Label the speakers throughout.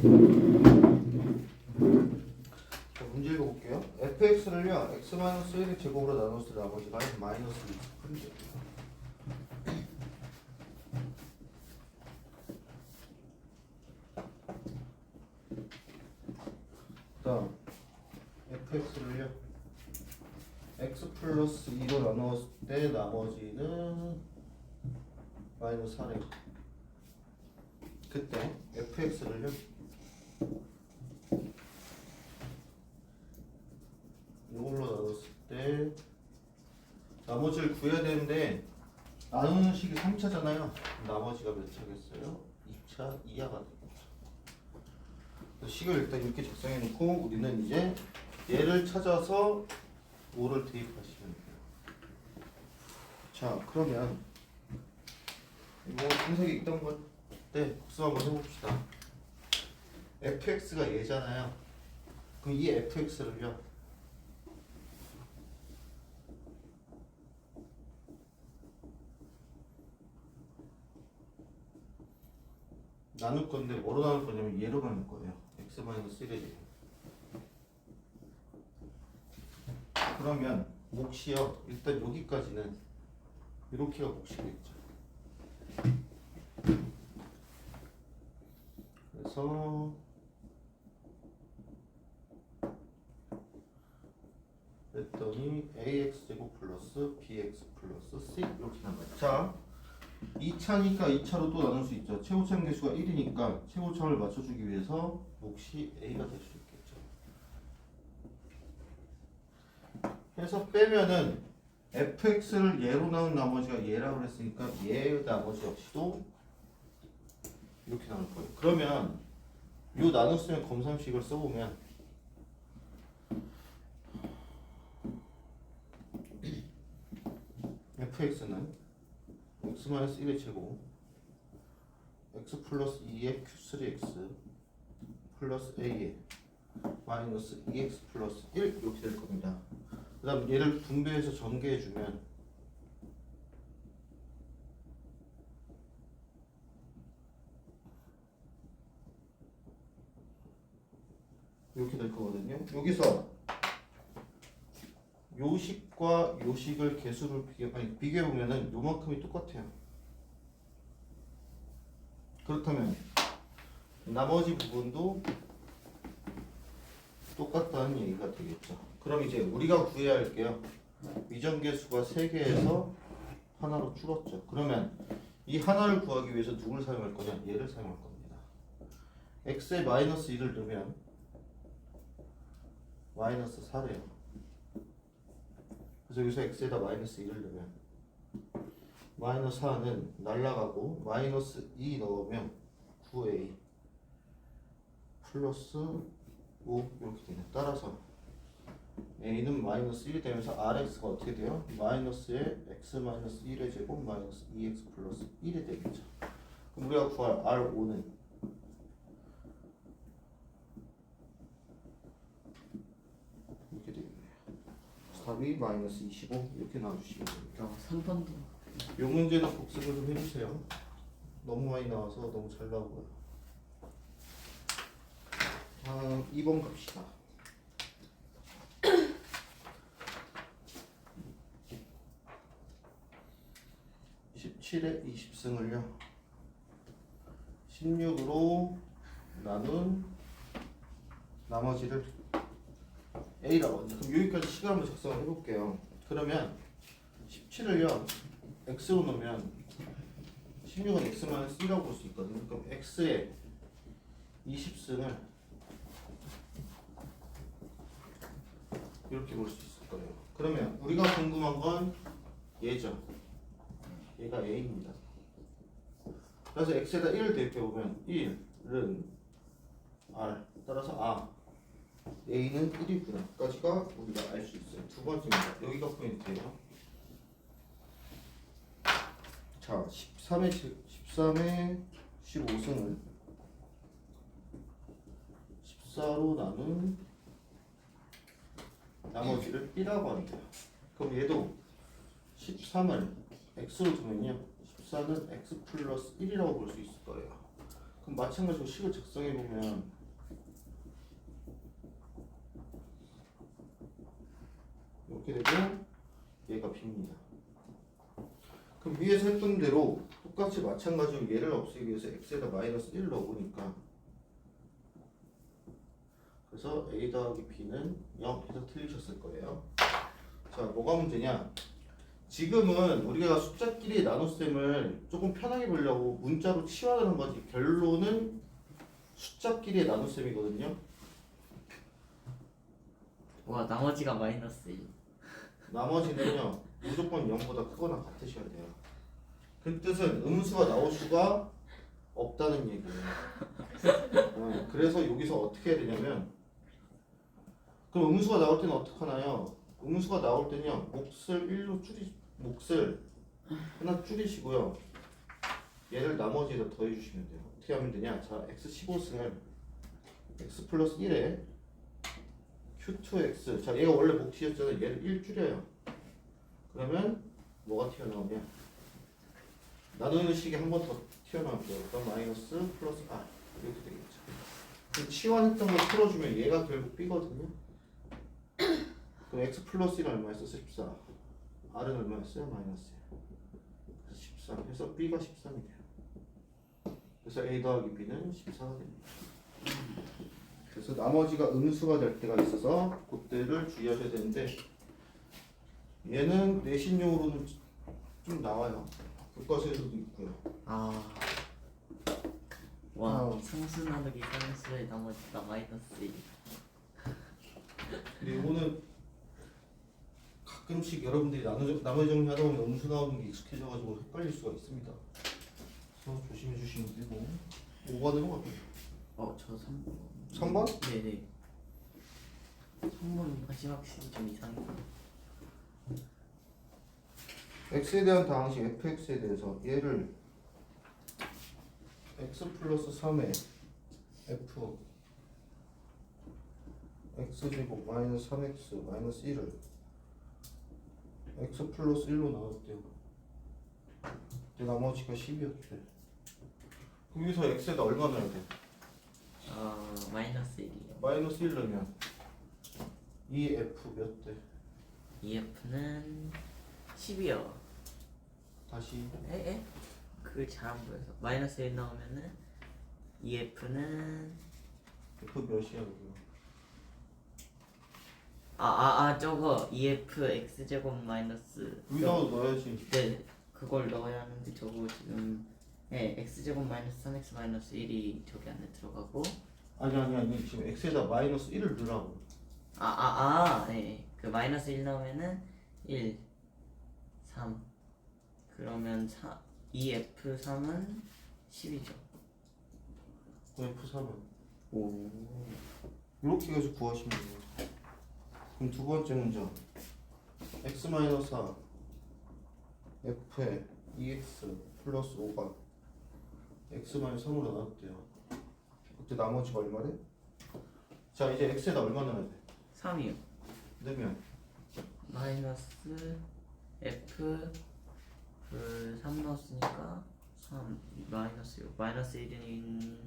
Speaker 1: 자, 문제 읽어볼게요. fx를요 x-1의 제곱으로 나눴을 때 나머지가 마이너스 2 다음 fx를요 x 플러스 2로 나눴을 때 나머지는 마이너스 4래요. 그때 fx를요 이걸로 나눴을 때 나머지를 구해야 되는데 나누는 식이 3차잖아요. 나머지가 몇 차겠어요? 2차 이하가 되겠죠. 식을 일단 이렇게 작성해 놓고 우리는 이제 얘를 찾아서 5를 대입하시면 돼요. 자, 그러면 이거 분석이 있던 건데 복습 한번 해봅시다. fx가 얘잖아요. 그럼 이 fx를요 나눌 건데 뭐로 나눌 거냐면 얘로 나눌 거예요. x-1의 그러면 몫이요 일단 여기까지는 이렇게가 몫이겠죠. 그래서 그랬더니 ax제곱 플러스 bx 플러스 c 이렇게 나와요. 자, 2차니까 2차로 또 나눌 수 있죠. 최고점 개수가 1이니까 최고점을 맞춰주기 위해서 몫이 a가 될 수 있겠죠. 해서 빼면은 fx를 얘로 나눈 나머지가 얘라고 그랬으니까 얘의 나머지 역시도 이렇게 나올 거예요. 그러면 요 나눴으면 검삼식을 써보면 fx는 x-1의 제곱 x 플러스 2의 q3x 플러스 a의 마이너스 2x 플러스 1 이렇게 될 겁니다. 그 다음 얘를 분배해서 전개해주면 이렇게 될 거거든요. 여기서 요식과 요식을 개수를 비교해보면은 요만큼이 똑같아요. 그렇다면 나머지 부분도 똑같다는 얘기가 되겠죠. 그럼 이제 우리가 구해야 할게요. 미정계수가 3개에서 하나로 줄었죠. 그러면 이 하나를 구하기 위해서 누굴 사용할 거냐? 얘를 사용할 겁니다. x에 마이너스 1을 넣으면 마이너스 4래요. 그래서 여기서 x에다 마이너스 1을 넣으면 마이너스 4는 날라가고 마이너스 2 넣으면 9a 플러스 5 이렇게 되네요. 따라서 a는 마이너스 1이 되면서 rx가 어떻게 돼요? 마이너스에 x 마이너스 1의 제곱 마이너스 2x 플러스 1이 되겠죠. 그럼 우리가 구할 r5는 이렇게 되겠네요. 답이 마이너스 25 이렇게 나와주시면 됩니다.
Speaker 2: 3번도
Speaker 1: 이 문제는 복습을 좀 해주세요. 너무 많이 나와서 너무 잘 나오고요. 2번 갑시다. 17의 20승을요 16으로 나눈 나머지를 a라고 하죠. 그럼 여기까지 식을 한번 작성을 해볼게요. 그러면 17을요 x로 넣으면 16은 x-1이라고 볼 수 있거든요. 그럼 x의 20승을 이렇게 볼 수 있을 거예요. 그러면 우리가 궁금한 건 얘죠. 얘가 a입니다. 그래서 x에다 1을 대입해보면 1은 r 따라서 a는 1이구나 까지가 우리가 알 수 있어요. 두 번째입니다. 여기가 포인트예요. 자, 13의 15승을 14로 나눈 나머지를 b라고 합니다. 그럼 얘도 13을 x로 두면요 14는 x 플러스 1이라고 볼 수 있을 거예요. 그럼 마찬가지로 식을 작성해 보면 이렇게 되고 얘가 b입니다. 그럼 위에서 했던 대로 똑같이 마찬가지로 얘를 없애기 위해서 x에다 마이너스 1 넣어보니까 그래서 a 더하기 b는 0 해서 틀리셨을 거예요. 자, 뭐가 문제냐? 지금은 우리가 숫자끼리 나눗셈을 조금 편하게 보려고 문자로 치환하는 거지 결론은 숫자끼리의 나눗셈이거든요.
Speaker 2: 와 나머지가 마이너스 1.
Speaker 1: 나머지는요 무조건 0보다 크거나 같으셔야 돼요. 그 뜻은 음수가 나올 수가 없다는 얘기예요. 그래서 여기서 어떻게 해야 되냐면 그럼 음수가 나올 때는 어떻게 하나요? 음수가 나올 때는요 몫을 1로 몫을 하나 줄이시고요. 얘를 나머지에다 더해 주시면 돼요. 어떻게 하면 되냐? 자, x15승을 x 플러스 1에 q2x. 자, 얘가 원래 몫이었잖아요. 얘를 1 줄여요. 그러면 뭐가 튀어나오냐? 나누는 식이 한 번 더 튀어나올게요. 그럼 마이너스 플러스 r 이렇게 되겠죠. 그럼 치환했던 걸 풀어주면 얘가 결국 b거든요. 그럼 x 플러스 1은 얼마였어? 14. r은 얼마였어요? 마이너스예요. 그래서 13. 그래서 b가 13이 돼요. 그래서 a 더하기 b는 14가 됩니다. 그래서 나머지가 음수가 될 때가 있어서 그때를 주의하셔야 되는데 얘는 내신용으로는 좀 나와요. 교과서에서도 있고요.
Speaker 2: 와 상수 나누기 상수의 나머지가 마이너스 1.
Speaker 1: 근데 이거는 가끔씩 여러분들이 나머지 정리하다 보면 음수 나오는 게 익숙해져가지고 헷갈릴 수가 있습니다. 그래서 조심해 주시면 되고 5번으로 갈게요.
Speaker 2: 저 3번.
Speaker 1: 3번?
Speaker 2: 네네. 3번 마지막 식이 좀 이상해요.
Speaker 1: x에 대한 다항식 fx에 대해서 얘를 x 플러스 3에 f x제곱 마이너스 3x 마이너스 1을 x 플러스 1로 나눴대요. 근데 나머지가 10이었대. 그럼 여기서 x에다 얼마 넣어야 돼?
Speaker 2: 마이너스 1이요.
Speaker 1: 마이너스 1 넣으면 2f 몇 대?
Speaker 2: 2F는 10이요.
Speaker 1: 다시
Speaker 2: 에? 그걸 잘 안 보여서 마이너스 1 나오면은 2F는
Speaker 1: f 몇이야 그거?
Speaker 2: 저거 2F x제곱 마이너스
Speaker 1: 여기다가 넣어야지.
Speaker 2: 네 그걸 넣어야 하는데 저거 지금 x제곱 마이너스 3x 마이너스 1이 저기 안에 들어가고
Speaker 1: 아니 지금 x에다 마이너스 1을 넣으라고.
Speaker 2: 네. 그 마이너스 1 나오면은 1 3 그러면 2F3은 10이죠.
Speaker 1: f3은
Speaker 2: 오
Speaker 1: 이렇게 해서 구하시면 돼요. 그럼 두 번째 문제 x 마이너스 4 f에 2x 플러스 5가 x 마이너스 3으로 나눴대요. 그때 나머지가 얼마래? 자 이제 x에다 얼마 넣어야 돼?
Speaker 2: 3이요.
Speaker 1: 넣으면
Speaker 2: 마이너스 F 3 넣었으니까 3 마이너스 6 마이너스 1인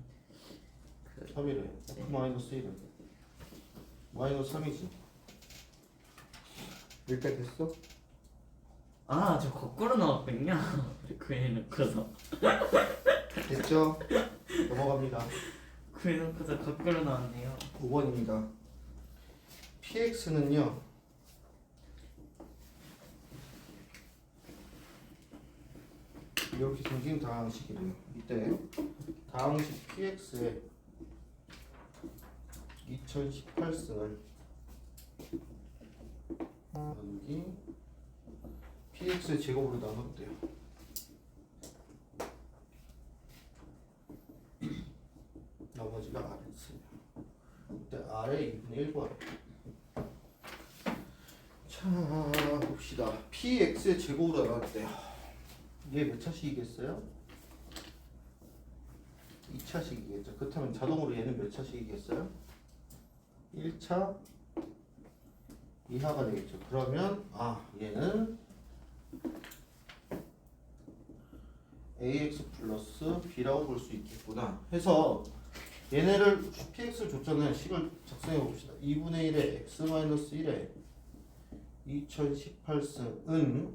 Speaker 1: 3이래. f 마이너스 1은 마이너스 3이지. 여기까지 됐어?
Speaker 2: 저 거꾸로 나왔군요. 구해 놓고서
Speaker 1: 됐죠? 넘어갑니다.
Speaker 2: 구해 놓고서 거꾸로 나왔네요.
Speaker 1: 5번입니다. px는요 이렇게 생긴 다항식이래요. 이때 다항식 px에 2018승을 나누기 px의 제곱으로 나눴대요. 나머지가 rx예요. 이때 r의 2분의 1 구하래요. 자 봅시다. px의 제곱으로 나눴대요. 얘 몇 차식이겠어요? 2차식이겠죠. 그렇다면 자동으로 얘는 몇 차식이겠어요? 1차 이하가 되겠죠. 그러면 얘는 ax 플러스 b라고 볼 수 있겠구나 해서 얘네를 px를 줬잖아요. 식을 작성해 봅시다. 2분의 1에 x 마이너스 1에 2018승은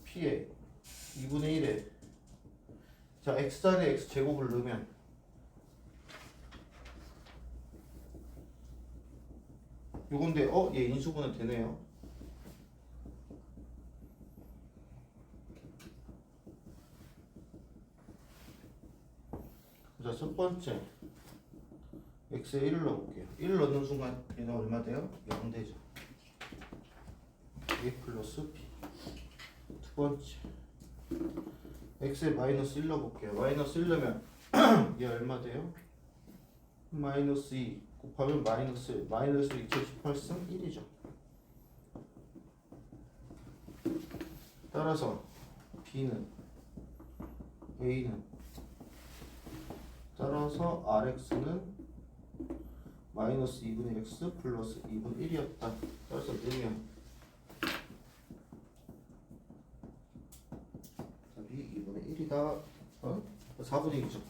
Speaker 1: p에 2분의 1에 자 x단에 x 제곱을 넣으면 요건데 얘 인수분해 되네요. 자, 첫 번째 x에 1을 넣어볼게요. 1을 넣는 순간 얘는 얼마 돼요? 0 되죠. a 플러스 b. 두 번째 x에 마이너스 1 넣어볼게요. 마이너스 1 넣으면 얘 얼마 돼요? 마이너스 2 곱하면 마이너스 2018승 1이죠. 따라서 b는 a는 따라서 rx는 마이너스 2분의 x 플러스 2분의 1이었다. 따라서 넣으면 답이 2분의 1이다. 4분의 1이죠.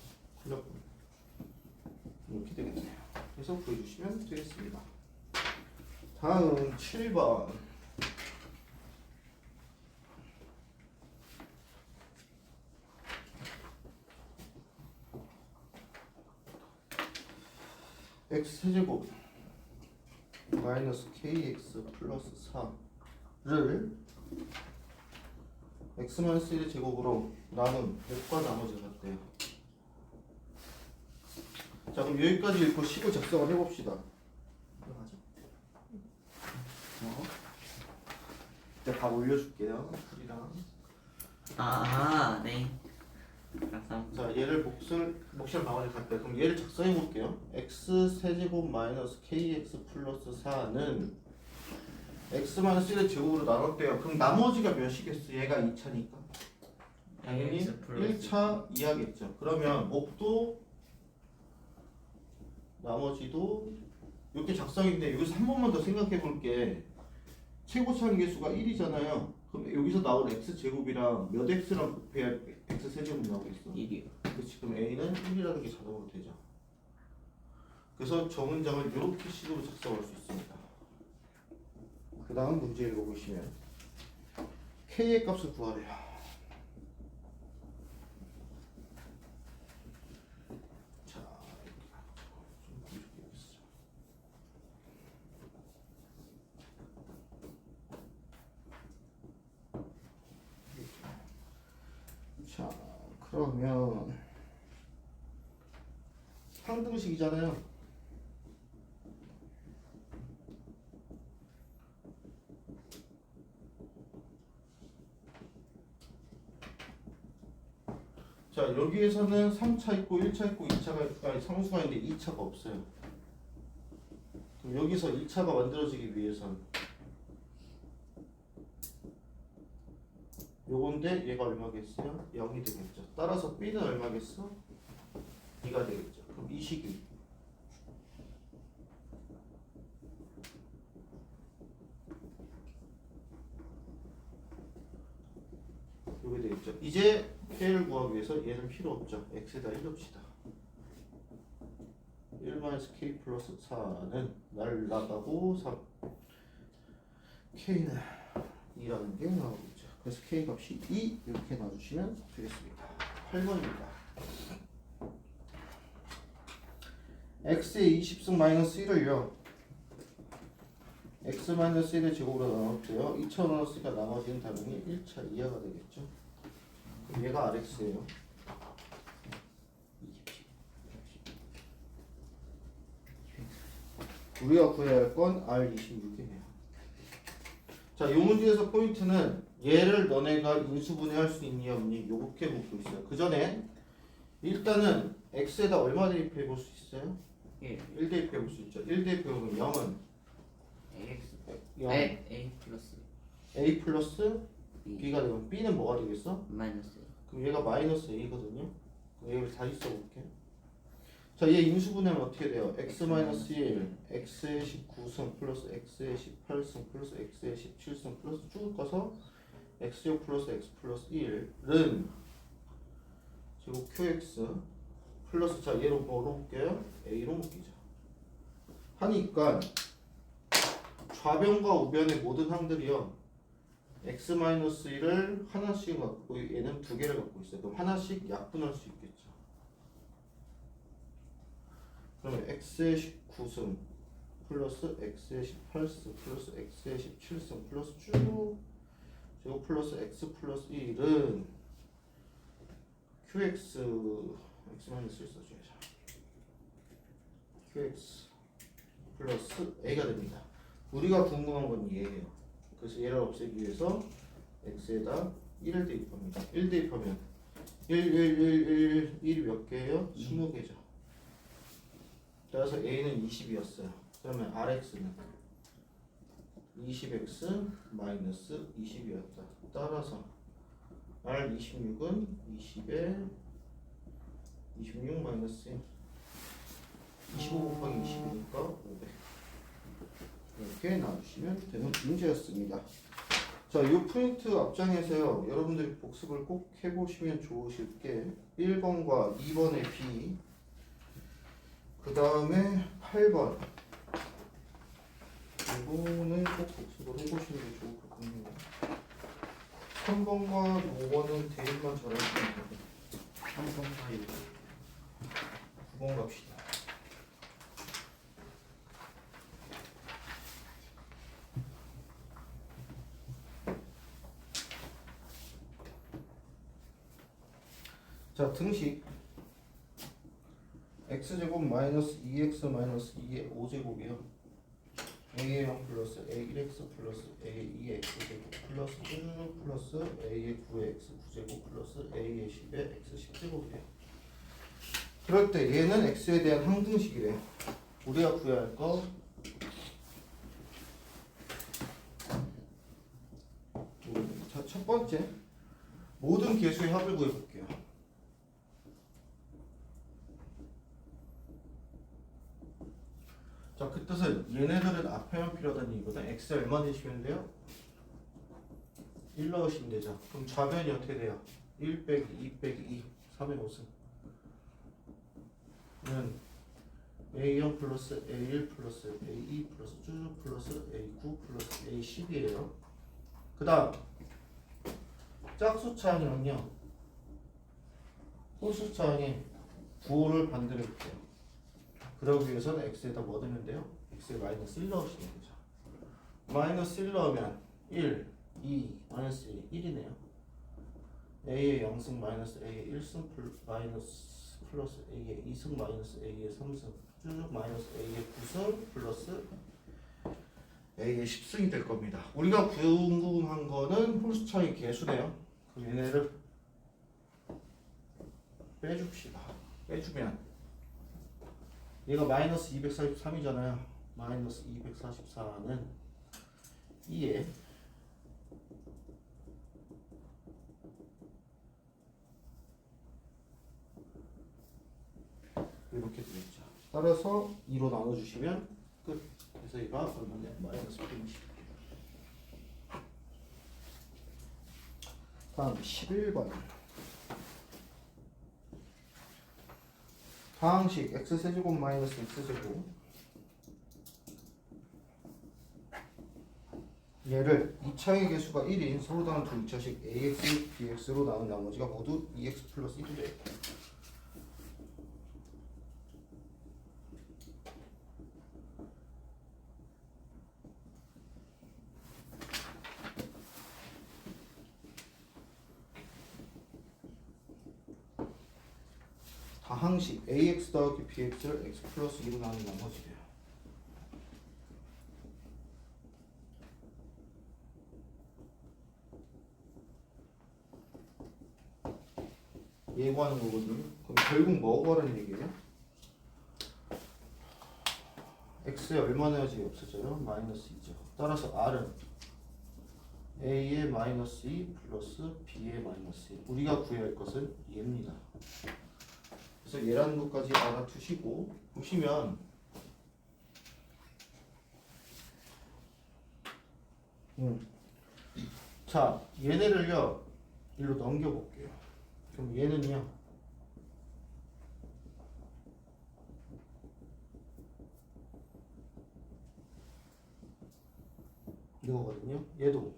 Speaker 1: 이렇게 되겠네요. 그래서 보여주시면 되겠습니다. 다음 7번. x 세제곱 마이너스 kx 플러스 4를 x 마이너스 1의 제곱으로 나눈 100과 나머지가 같대요. 자 그럼 여기까지 읽고 식을 작성을 해봅시다. 이제 밥 올려줄게요. 풀이랑.
Speaker 2: 네. 감사합니다.
Speaker 1: 자 얘를 몫을 방울에 갈게요. 그럼 얘를 작성해 볼게요. x 세제곱 마이너스 kx 플러스 4는 x 마이너스 1의 제곱으로 나눴대요. 그럼 나머지가 몇이겠어? 얘가 2차니까 당연히
Speaker 2: AX 플러스
Speaker 1: 1차 이하겠죠. 그러면 몫도 나머지도 이렇게 작성인데 여기서 한 번만 더 생각해 볼게. 최고차항 계수가 1이잖아요. 그럼 여기서 나올 x 제곱이랑 몇 x랑 곱해야 x 세제곱 나오겠어?
Speaker 2: 1이요.
Speaker 1: 그렇지. 그럼 a는 1이라는 게 자동으로 되죠. 그래서 저 문장을 이렇게 식으로 작성할 수 있습니다. 그 다음 문제 읽어보시면 k의 값을 구하래요. 자, 이렇게 보여드리겠습니다. 자, 그러면 상등식이잖아요. 자, 여기에서는 3차 있고 1차 있고 2차가 아니 상수가 있는데 2차가 없어요. 그럼 여기서 1차가 만들어지기 위해선 요건데 얘가 얼마겠어요? 0이 되겠죠. 따라서 B는 얼마겠어? 2가 되겠죠. 그럼 이 식이 요게 되겠죠. 이제 K를 구하기 위해서 얘는 필요 없죠. X에다 1 넣읍시다. 1-K 플러스 4는 날라가고 3 K는 2라는 게 나오겠죠. 그래서 K 값이 2 이렇게 놔주시면 되겠습니다. 8번입니다. X의 20승 마이너스 1을요 X 마이너스 1의 제곱으로 나눴대요. 2차 나눴으니까 나머지는 당연히 1차 이하가 되겠죠. 그럼 얘가 RX예요. 우리가 구해야 할 건 R26이네요. 자, 이 문제에서 포인트는 얘를 너네가 인수분해할 수 있니 없니 요렇게 묻고 있어요. 그 전에 일단은 X에다 얼마 대입해 볼 수 있어요? 1 대입해 볼 수 있죠. 1 대입해 보면 0은
Speaker 2: AX
Speaker 1: 0
Speaker 2: A 플러스
Speaker 1: A 플러스 B가 되면 B는 뭐가 되겠어?
Speaker 2: 마이너스
Speaker 1: 그럼 얘가 마이너스 A거든요. 그럼 얘를 다시 써볼게. 자, 얘 인수분해하면 어떻게 돼요? X 마이너스 1, X의 19승 플러스 X의 18승 플러스 X의 17승 플러스 쭉 가서 X제곱 플러스 X 플러스 1은 제곱 qx 플러스 자 얘로 뭐로 묶여요? a로 묶이죠. 하니까 좌변과 우변의 모든 항들이요 x-1을 하나씩 갖고 얘는 두 개를 갖고 있어요. 그럼 하나씩 약분할 수 있겠죠. 그러면 x의 19승 플러스 x의 18승 플러스 x의 17승 플러스 쭉 제곱 플러스 x 플러스 1은 qx x-1을 써줘야죠. qx 플러스 a가 됩니다. 우리가 궁금한 건 얘예요. 그래서 얘를 없애기 위해서 x에다 1을 대입합니다. 1 대입하면 1이 몇 개예요? 20개죠. 따라서 a는 20이었어요. 그러면 rx는 20x 마이너스 20이었다. 따라서 r 26은 20에 26 마이너스 25 곱하기 20이니까 500 이렇게 나와주시면 되는 문제였습니다. 자, 이 프린트 앞장에서요 여러분들이 복습을 꼭 해보시면 좋으실 게 1번과 2번의 B 그 다음에 8번 이거는 꼭 복습을 해보시는 게 좋을 것 같네요. 3번과 5번은 대입만 잘하시면 돼요.
Speaker 2: 3번과 6번
Speaker 1: 9번 갑시다. 자, 등식 x제곱 마이너스 2x 마이너스 2의 5제곱이요 a의 0 플러스 a 1x 플러스 a 2x 제곱 플러스 16 플러스 a의 9의 x 9제곱 플러스 a의 10의 x 10제곱이에요. 그럴 때 얘는 x에 대한 항등식이래. 우리가 구해야 할 거 자, 첫 번째 모든 개수의 합을 구해볼게요. 자, 그 뜻은 얘네들은 앞에만 필요하다는 얘기거든. x 얼마 내시면 돼요? 1 넣으시면 되죠. 그럼 좌변이 어떻게 돼요? 1 빼기 2 빼기 2 3의 5승 는 a0 플러스 a1 플러스 a2 플러스 쭉 플러스 a9 플러스 a10이에요. 그 다음 짝수차항이랑요 소수차항에 9를 반대로 볼게요. 그러기 위해서는 x에다 뭐 넣으면 돼요? x에 마이너스 1 넣으시면 되죠. 마이너스 1 넣으면 1, 2, 마이너스 1, 1이네요. a의 0승 마이너스 a의 1승 마이너스 플러스 a의 2승 마이너스 a의 3승 쭉 마이너스 a의 9승 플러스 a의 10승이 될 겁니다. 우리가 궁금한 거는 홀수차의 개수네요. 그럼 얘네를 빼줍시다. 빼주면 얘가 마이너스 243이잖아요. 마이너스 244는 2에 이렇게 되겠죠. 따라서 2로 나눠주시면 끝. 그래서 얘가 얼마냐? 마이너스 120. 다음 11번. 다항식 x세제곱 마이너스 x제곱 얘를 2차의 개수가 1인 서로 다른 두 2차식 ax, bx로 나눈 나머지가 모두 2x 플러스 1이래요. 다항식 ax 더하기 bx를 x 플러스 2로 나눈 나머지래요. 예고하는 거거든요. 그럼 결국 뭐 구하라는 얘기예요? x에 얼마 넣어야지 없어져요? 마이너스 2죠. 따라서 r은 a의 마이너스 2 플러스 b의 마이너스 1. 우리가 구해야 할 것은 얘입니다. 그래서 얘라는 것까지 알아두시고 보시면 자 얘네를요 일로 넘겨볼게요. 그럼 얘는요 이거거든요. 얘도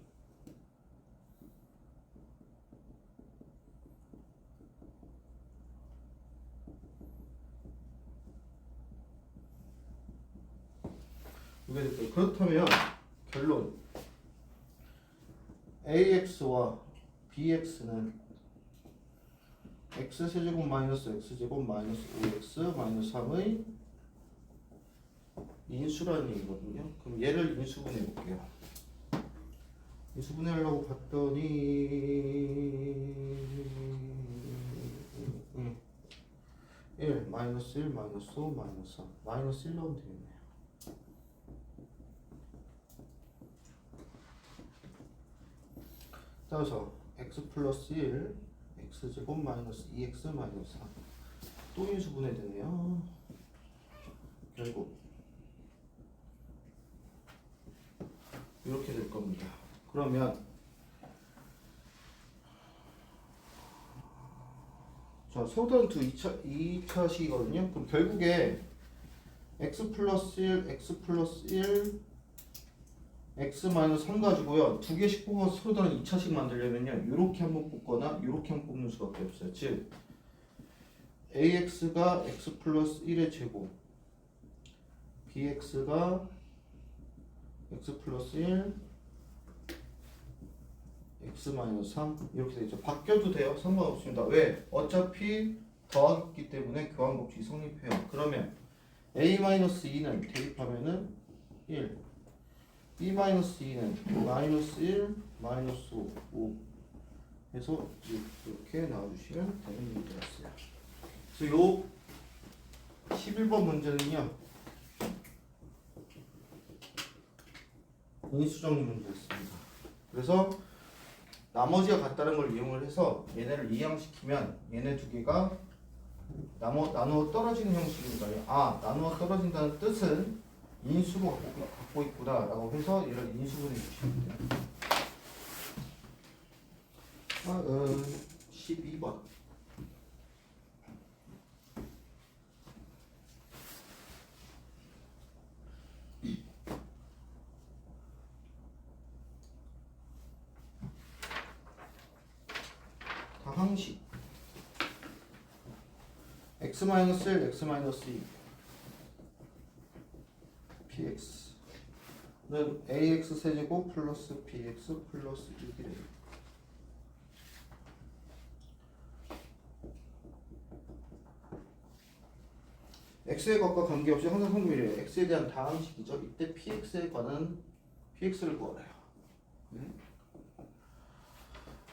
Speaker 1: 이게 될까요? 그렇다면 결론 ax와 bx는 x세제곱 마이너스 x제곱 마이너스 5x 마이너스 3의 인수라는 얘기거든요. 그럼 얘를 인수분해 볼게요. 인수분해하려고 봤더니 1 마이너스 1 마이너스 5 마이너스 3 마이너스 1 넣으면 되겠네요. 따라서 x 플러스 1 x제곱 마이너스 2x 마이너스 3 또 인수분해 되네요. 결국 이렇게 될 겁니다. 그러면 자, 세우던투 2차식이거든요. 그럼 결국에 x 플러스 1, x 플러스 1, x 마이너스 3 가지고요. 두 개씩 뽑아서 서로 다른 2차식 만들려면요. 이렇게 한번 뽑거나 이렇게 한번 뽑는 수밖에 없어요. 즉 ax가 x 플러스 1의 제곱, bx가 x 플러스 1, x 마이너스 3 이렇게 되죠. 바뀌어도 돼요. 상관없습니다. 왜? 어차피 더하기 때문에 교환 법칙이 성립해요. 그러면 a 마이너스 2는 대입하면은 1, b 마이너스 2는 마이너스 1, 마이너스 5 해서 이렇게 나와주시면 되는 문제였어요. 그래서 요 11번 문제는요. 인수정리 문제였습니다. 그래서 나머지가 같다는 걸 이용을 해서 얘네를 이항시키면 얘네 두 개가 나누어 떨어지는 형식인가요? 아, 나누어 떨어진다는 뜻은 인수로 갖고 있구나 라고 해서 얘를 인수분해 주시면 돼요. 다음 12번 다항식 x-1, x-2 px는 ax 세제곱 플러스 bx 플러스 6이래요. x의 값과 관계없이 항상 성분이래요. x에 대한 다항식이죠. 이때 px에 관한 px를 구하래요.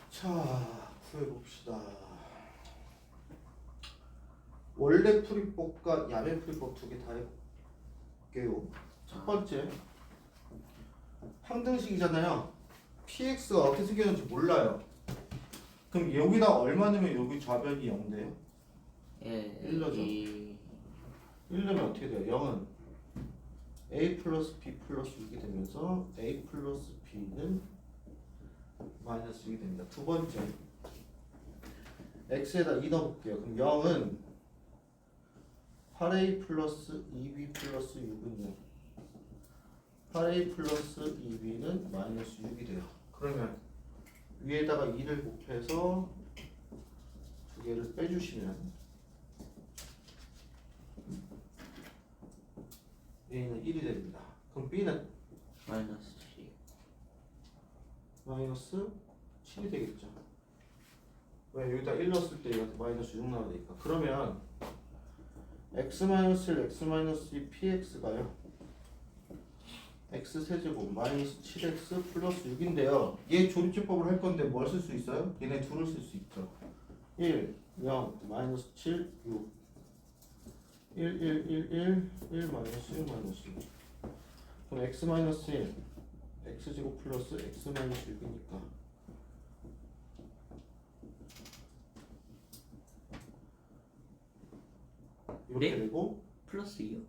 Speaker 1: 자, 구해봅시다. 원래 풀이법과 야매 풀이법 두 개 다 해볼게요. 첫 번째 항등식이잖아요. px가 어떻게 생겼는지 몰라요. 그럼 여기다 얼마 넣으면 여기 좌변이 0 돼요? 1 넣죠. 1 넣으면 어떻게 돼요? 0은 a 플러스 b 플러스 6이 되면서 a 플러스 b는 마이너스 6이 됩니다. 두 번째 x에다 2 넣어볼게요. 그럼 0은 8a 플러스 2b 플러스 6은 8a 플러스 2b는 마이너스 6이 돼요. 그러면 위에다가 2를 곱해서 두 개를 빼주시면 a는 1이 됩니다. 그럼 b는
Speaker 2: 마이너스 7.
Speaker 1: 마이너스 7이 되겠죠. 왜? 여기다 1 넣었을 때 이렇게 마이너스 6 나와야 되니까. 그러면 x-1, x-2 px가요 x 세제곱 마이너스 7x 플러스 6인데요. 얘 조립제법을 할 건데 뭘 쓸 수 있어요? 얘네 둘을 쓸 수 있죠. 1, 0, 마이너스 7, 6 1, 1, 1, 1, 1, 마이너스 1, 마이너스 6 그럼 x 마이너스 1 x제곱 플러스 x 마이너스 6이니까 이렇게
Speaker 2: 네?
Speaker 1: 되고
Speaker 2: 플러스 2요?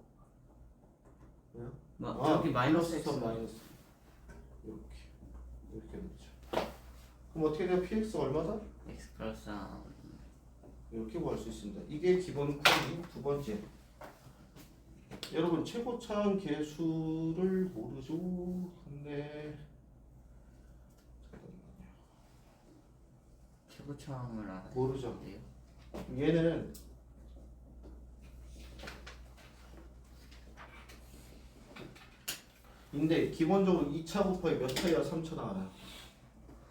Speaker 1: 왜요?
Speaker 2: 저기 마이너스 x.
Speaker 1: 마이너스 이렇게 되죠. 그럼 어떻게 돼요? px 얼마다?
Speaker 2: x 플러스 3.
Speaker 1: 이렇게 구할 수 있습니다. 이게 기본 풀이. 두 번째 여러분 최고차항 계수를 모르죠? 근데
Speaker 2: 최고차항을 알아야
Speaker 1: 모르죠.
Speaker 2: 돼요?
Speaker 1: 얘는 근데 기본적으로 2차 곱하기 몇 차이야? 3차 나와요.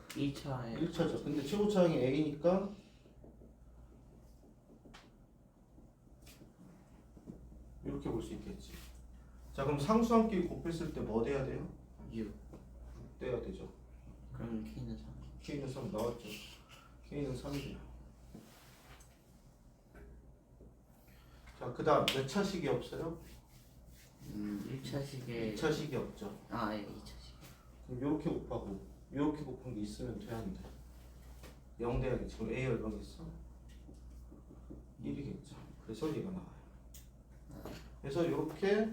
Speaker 2: 2차에
Speaker 1: 1차죠. 근데 최고차항이 A니까 이렇게 볼 수 있겠지. 자, 그럼 상수함끼리 곱했을 때 뭐 돼야 돼요?
Speaker 2: 6.
Speaker 1: 돼야 되죠.
Speaker 2: 그럼 K는 3.
Speaker 1: K는 3 나왔죠. K는 3이에요. 자, 그 다음 몇 차식이 없어요?
Speaker 2: 1차식에
Speaker 1: 2차식이 없죠.
Speaker 2: 아, 예, 2차식.
Speaker 1: 그럼 요렇게 곱하고 요렇게 곱한 게 있으면 돼야한데 0 돼야겠지. 그럼 A 얼마겠어? 1이겠죠. 그래서 얘가 나와요. 그래서 이렇게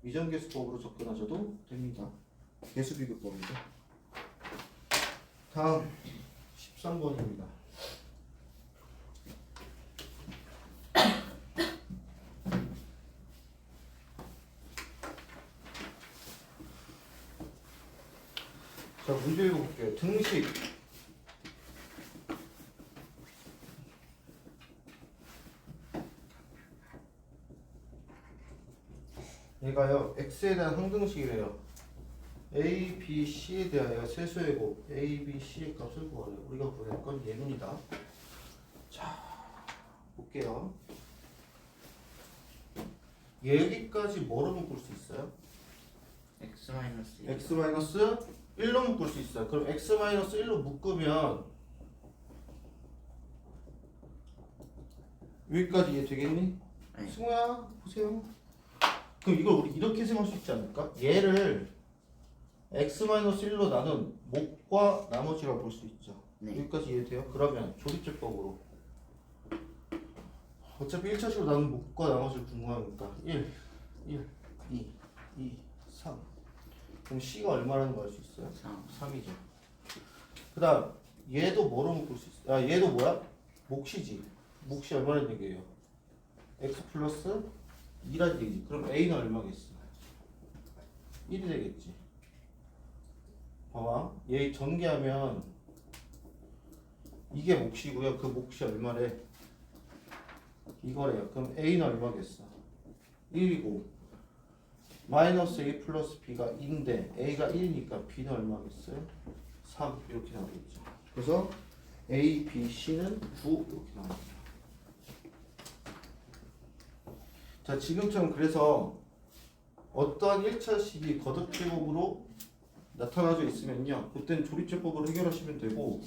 Speaker 1: 미정계수법으로 접근하셔도 됩니다. 계수비교법이죠. 다음 13번입니다. 자, 문제 읽어볼게요. 등식 얘가요 x에 대한 항등식이래요. a, b, c에 대하여 세수의 곱 a, b, c의 값을 구하래요. 우리가 구할 건 얘입니다. 자, 볼게요. 여기까지 뭐로 묶을 수 있어요?
Speaker 2: X-1.
Speaker 1: x-1로 묶을 수 있어요. 그럼 x-1로 묶으면 여기까지 이해 되겠니?
Speaker 2: 네.
Speaker 1: 승우야 보세요. 그럼 이걸 우리 이렇게 생각할 수 있지 않을까? 얘를 x-1로 나눈 목과 나머지라고 볼 수 있죠.
Speaker 2: 네.
Speaker 1: 여기까지 이해돼요? 그러면 조립제법으로 어차피 1차식으로 나눈 목과 나머지를 궁금하니까 1, 2, 3 그럼 C가 얼마라는 거 알 수 있어요? 3이죠. 그 다음 얘도 뭐로 묶을 수 있어요? 아, 얘도 뭐야? 몫이지. 몫이 얼마라는 얘기예요? x 플러스 2라는 얘기지. 그럼 A는 얼마겠어? 1이 되겠지. 봐봐. 얘 전개하면 이게 몫이고요. 그 몫이 얼마래? 이거래요. 그럼 A는 얼마겠어? 1이고 마이너스 A 플러스 B가 2인데 A가 1이니까 B는 얼마겠어요? 3 이렇게 나오겠죠. 그래서 A, B, C는 9 이렇게 나옵니다. 자, 지금처럼 그래서 어떠한 1차식이 거듭제곱으로 나타나져 있으면요, 그때는 조립제법으로 해결하시면 되고,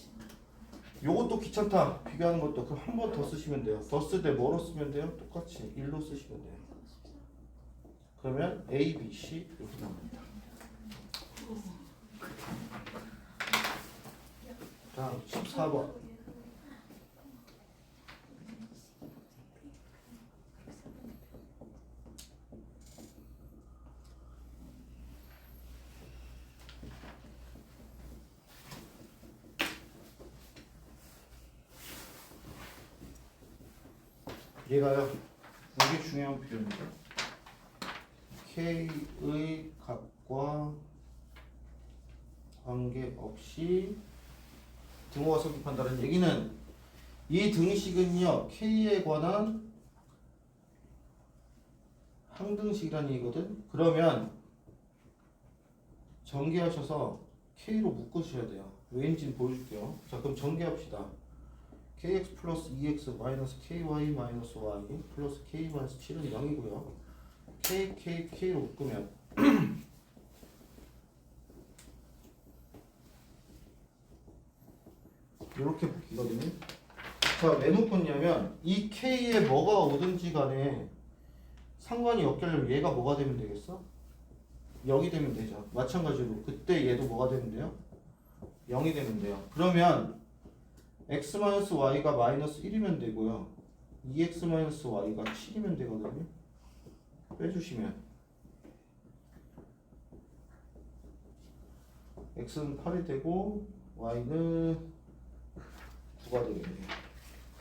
Speaker 1: 요것도 귀찮다 비교하는 것도 그럼 한 번 더 쓰시면 돼요. 더 쓸 때 뭐로 쓰면 돼요? 똑같이 1로 쓰시면 돼요. 그러면 A, B, C 이렇게 나옵니다. 다음 14번. 얘가요, 이게 중요한 표현이죠. K의 값과 관계없이 등호가 성립한다는 얘기는 이 등식은요 K에 관한 항등식이라는 얘기거든. 그러면 전개하셔서 K로 묶으셔야 돼요. 왜인지는 보여줄게요. 자, 그럼 전개합시다. kx 플러스 2x 마이너스 ky 마이너스 y 플러스 k 마이너스 7은 0이고요. k로 묶으면 이렇게 묶이거든요. 자, 왜 묶었냐면 이 k에 뭐가 오든지 간에 상관이 없겠려면 얘가 뭐가 되면 되겠어? 0이 되면 되죠. 마찬가지로 그때 얘도 뭐가 되면 돼요? 0이 되면 돼요. 그러면 x-y가 마이너스 1이면 되고요. 2x-y가 7이면 되거든요. 빼주시면 x는 8이 되고 y는 9가 되겠네요.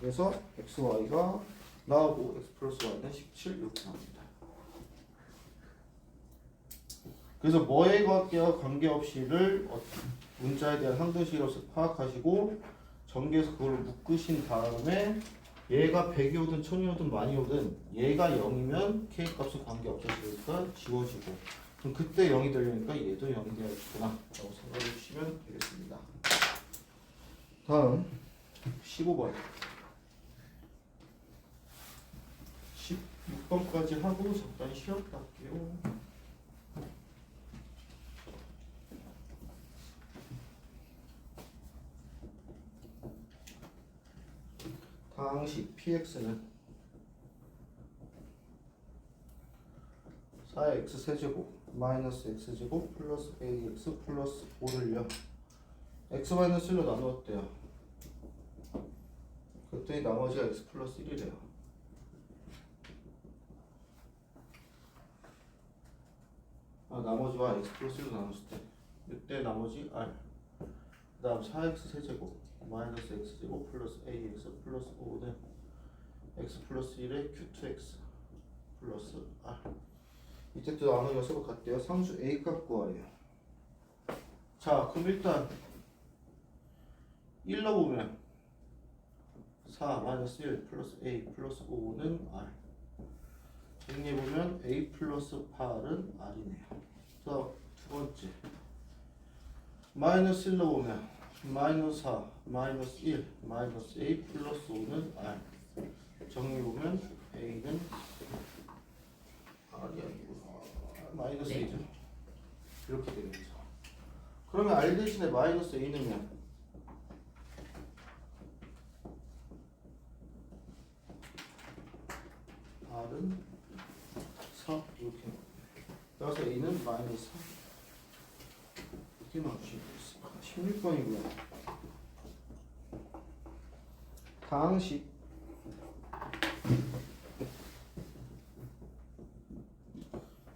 Speaker 1: 그래서 x, y가 나오고 x 플러스 y는 17 이렇게 나옵니다. 그래서 뭐에 관계없이를 문자에 대한 항등식으로서 파악하시고 전개해서 그걸 묶으신 다음에 얘가 100이 오든 1000이 오든 많이 오든 얘가 0이면 k 값은 관계 없어지니까 지워지고 그럼 그때 0이 되려니까 얘도 0이 되어야겠구나 라고 생각해 주시면 되겠습니다. 다음 15번 16번까지 하고 잠깐 쉬었다 할게요. 당식 px는 4x 세제곱 마이너스 x제곱 플러스 ax 플러스 5를요 x 마이너스 1로 나누었대요. 그랬더니 나머지가 x 플러스 1이래요. 나머지와 x 플러스 1로 나눴을 때 이때 나머지 r 그 다음 4x 세제곱 마이너스 x제곱 플러스 ax 플러스 5는 x 플러스 1에 q2x 플러스 r 이때 또 나누기가 서로 같대요. 상수 a 값 구하래요. 자 그럼 일단 1로 보면 4 마이너스 1 플러스 a 플러스 5는 r 정리해보면 a 플러스 8은 r이네요. 자 두 번째 마이너스 1로 보면 마이너스 4 마이너스 1 마이너스 a 플러스 5는 r 정리해보면 a는 r이 아니구나 마이너스
Speaker 2: 네.
Speaker 1: 2죠. 이렇게 되겠죠. 그러면 r 대신에 마이너스 a 넣으면 r은 4 이렇게 나옵니다. 따라서 a는 마이너스 4 이렇게 나오시면 되겠습니다. 16번이고요. 다항식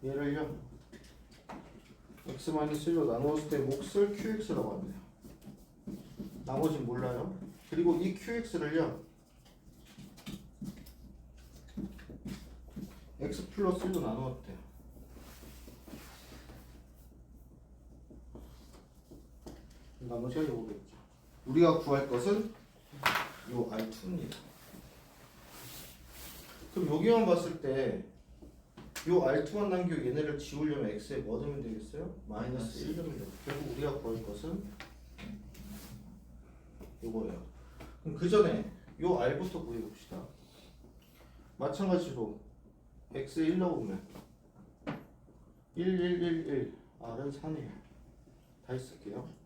Speaker 1: 얘를요 x-1로 나누었을 때 몫을 qx라고 합니다. 나머지는 몰라요. 그리고 이 qx를요 x 플러스 1로 나누었대요. 나머지가 요거겠죠. 우리가 구할 것은 요 R2입니다. 그럼 여기만 봤을 때 요 R2만 남기고 얘네를 지우려면 x에 뭐 넣으면 되겠어요? 마이너스 1 넣으면 돼요. 결국 우리가 구할 것은 요거예요. 그럼 그 전에 요 R부터 구해봅시다. 마찬가지로 x에 1 넣어보면 1, 1, 1, 1 R은 4네요. 다시 쓸게요.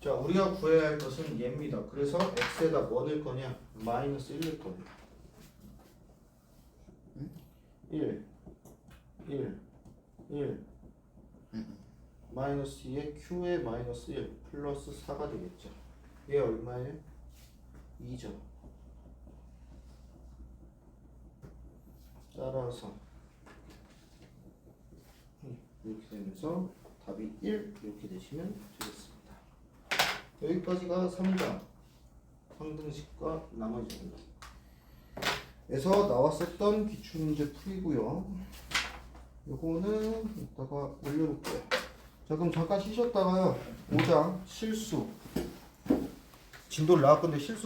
Speaker 1: 자, 우리가 구해야 할 것은 얘입니다. 그래서 x에다 뭐 넣을 거냐? 마이너스 1 넣을 거예요. 1, 1, 1 마이너스 2에 q에 마이너스 1 플러스 4가 되겠죠. 얘 얼마예요? 2죠. 따라서 이렇게 되면서 답이 1 이렇게 되시면 되겠습니다. 여기까지가 3장 상등식과 나머지입니다. 에서 나왔었던 기출문제 풀이고요. 요거는 이따가 올려볼게요. 자 그럼 잠깐 쉬셨다가요 5장 실수 진도를 나왔건데 실수